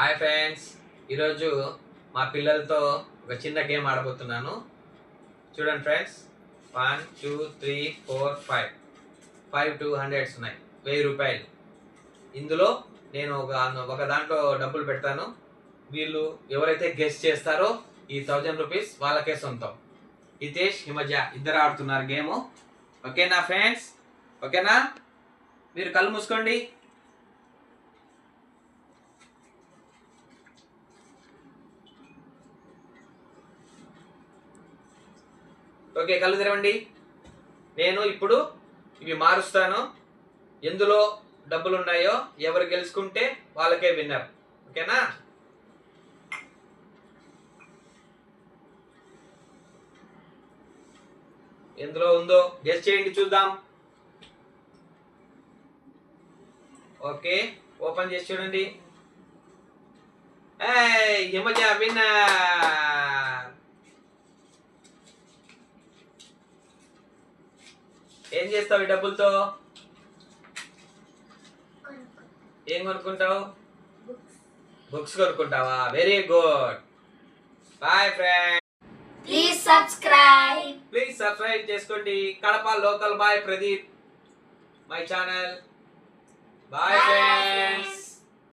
Hi friends, ఈరోజు మా పిల్లలతో ఒక చిన్న గేమ్ ఆడబోతున్నాను. చూడండి ఫ్రెండ్స్, 1 2 3 4 5 5 200s ఉన్నాయి, 1000 రూపాయలు. ఇందులో నేను ఒక దాంట్లో డబ్బులు పెడతాను. వీళ్ళు ఎవరైతే గెస్ చేస్తారో ఈ 1000 రూపీస్ వాళ్ళకే సొంతం. హితేష్, హిమజ ఇద్దరు ఆడుతున్నారు గేమ్. ఓకేనా ఫ్రెండ్స్? ఓకేనా? మీరు కళ్ళు మూసుకోండి. ఓకే, కళ్ళు తెరవండి. నేను ఇప్పుడు ఇవి మారుస్తాను. ఎందులో డబ్బులు ఉన్నాయో ఎవరు గెలుచుకుంటే వాళ్ళకే విన్నర్. ఓకేనా? ఎందులో ఉందో గెస్ చేయండి, చూద్దాం. ఓకే, ఓపెన్ చేసి చూడండి. హిమజ విన్నర్. ఏం చేస్తావు ఈ డబ్బులతో? ఏం కొనుక్కుంటావు? బుక్స్ కొనుక్కుంటావా? Very good. Bye friend. Please subscribe చేసుకోండి. Kadapa local boy Pradeep my channel. Bye friends.